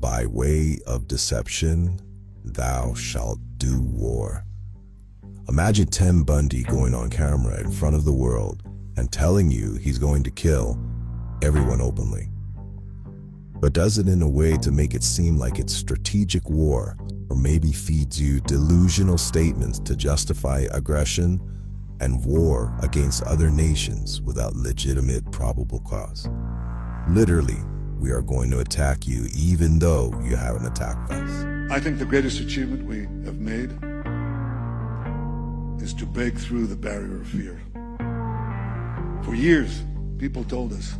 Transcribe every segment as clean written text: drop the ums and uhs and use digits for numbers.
By way of deception, thou shalt do war. Imagine Ted Bundy going on camera in front of the world and telling you he's going to kill everyone openly, but does it in a way to make it seem like it's strategic war, or maybe feeds you delusional statements to justify aggression and war against other nations without legitimate probable cause. Literally, we are going to attack you even though you haven't attacked us. I think the greatest achievement we have made is to break through the barrier of fear. For years, people told us,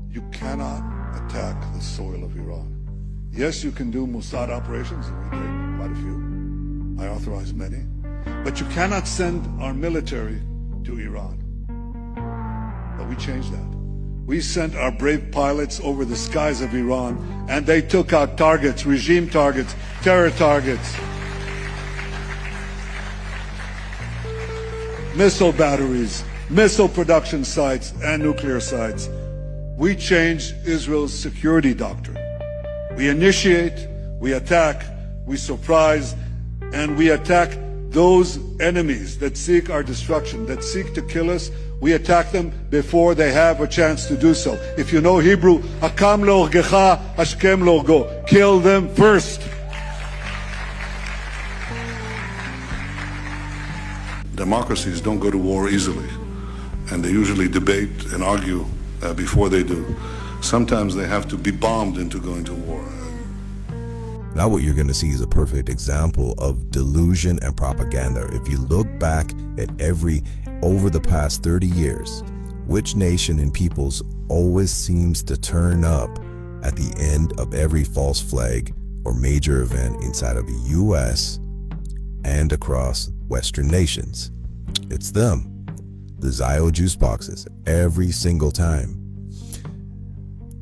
you cannot attack the soil of Iran. Yes, you can do Mossad operations, and we did quite a few. I authorized many. But you cannot send our military to Iran. But we changed that. We sent our brave pilots over the skies of Iran, and they took out targets, regime targets, terror targets, missile batteries, missile production sites, and nuclear sites. We changed Israel's security doctrine. We initiate, we attack, we surprise, and we attack those enemies that seek our destruction, that seek to kill us. We attack them before they have a chance to do so. If you know Hebrew, Hakam leorgecha, Hashkem leorgo. Kill them first. Democracies don't go to war easily, and they usually debate and argue before they do. Sometimes they have to be bombed into going to war. Now what you're going to see is a perfect example of delusion and propaganda. If you look back at over the past 30 years, which nation and peoples always seems to turn up at the end of every false flag or major event inside of the US and across Western nations? It's them. The Zio juice boxes, every single time.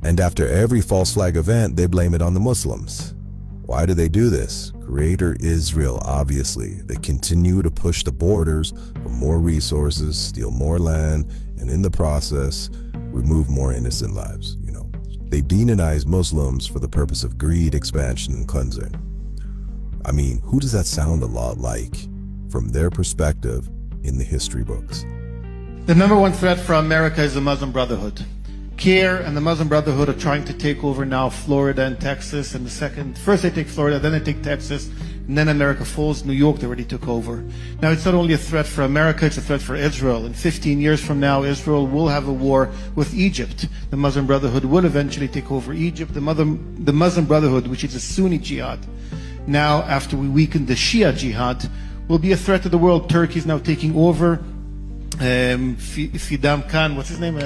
And after every false flag event, they blame it on the Muslims. Why do they do this? Greater Israel, obviously. They continue to push the borders for more resources, steal more land, and in the process, remove more innocent lives. They demonize Muslims for the purpose of greed, expansion, and cleansing. I mean, who does that sound a lot like from their perspective in the history books? The number one threat for America is the Muslim Brotherhood. CARE and the Muslim Brotherhood are trying to take over now Florida and Texas, and first they take Florida, then they take Texas, and then America falls. New York, they already took over. Now it's not only a threat for America, it's a threat for Israel. In 15 years from now, Israel will have a war with Egypt. The Muslim Brotherhood will eventually take over Egypt. The Muslim Brotherhood, which is a Sunni jihad, now after we weaken the Shia jihad, will be a threat to the world. Turkey is now taking over. Fidam Khan, what's his name?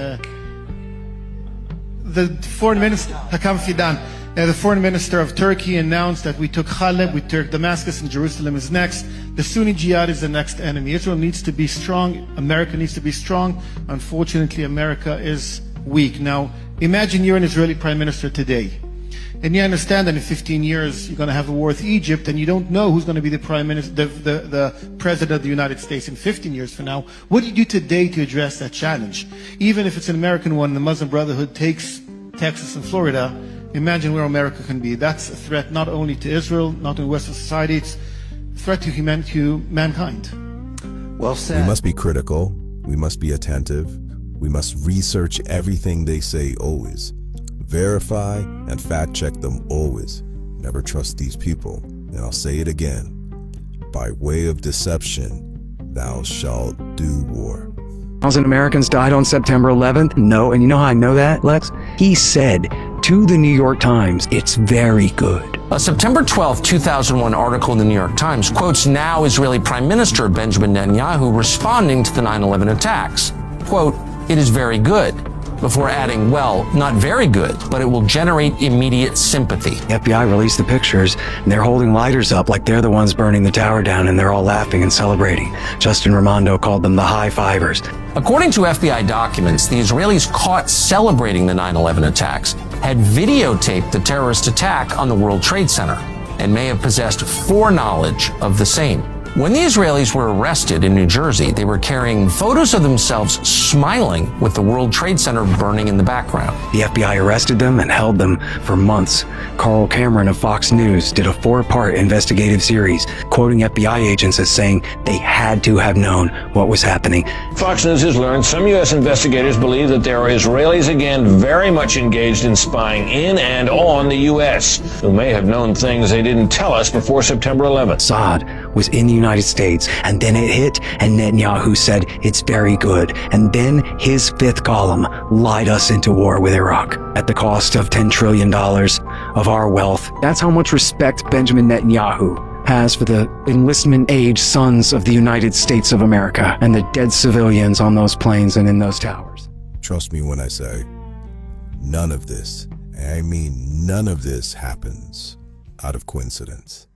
The foreign minister, Hakam Fidan, the foreign minister of Turkey, announced that we took Haleb, we took Damascus, and Jerusalem is next. The Sunni jihad is the next enemy. Israel needs to be strong. America needs to be strong. Unfortunately, America is weak. Now, imagine you're an Israeli prime minister today, and you understand that in 15 years you're going to have a war with Egypt, and you don't know who's going to be the prime minister, the president of the United States in 15 years from now. What do you do today to address that challenge? Even if it's an American one, the Muslim Brotherhood takes Texas and Florida, imagine where America can be. That's a threat not only to Israel, not to Western society, it's a threat to mankind. Well said. We must be critical, we must be attentive, we must research everything they say always. Verify and fact check them always. Never trust these people. And I'll say it again. By way of deception, thou shalt do war. 1,000 Americans died on September 11th? No, and you know how I know that, Lex? He said to the New York Times, it's very good. A September 12, 2001 article in the New York Times quotes now Israeli Prime Minister Benjamin Netanyahu responding to the 9/11 attacks. Quote, "It is very good," before adding, well, not very good, but it will generate immediate sympathy. The FBI released the pictures, and they're holding lighters up like they're the ones burning the tower down, and they're all laughing and celebrating. Justin Raimondo called them the high-fivers. According to FBI documents, the Israelis caught celebrating the 9/11 attacks had videotaped the terrorist attack on the World Trade Center and may have possessed foreknowledge of the same. When the Israelis were arrested in New Jersey, they were carrying photos of themselves smiling with the World Trade Center burning in the background. The FBI arrested them and held them for months. Carl Cameron of Fox News did a 4-part investigative series, quoting FBI agents as saying they had to have known what was happening. Fox News has learned some U.S. investigators believe that there are Israelis again very much engaged in spying in and on the U.S., who may have known things they didn't tell us before September 11th. Assad was in the United States, and then it hit, and Netanyahu said it's very good. And then his fifth column lied us into war with Iraq at the cost of $10 trillion of our wealth. That's how much respect Benjamin Netanyahu has for the enlistment-age sons of the United States of America and the dead civilians on those planes and in those towers. Trust me when I say, none of this, and I mean none of this, happens out of coincidence.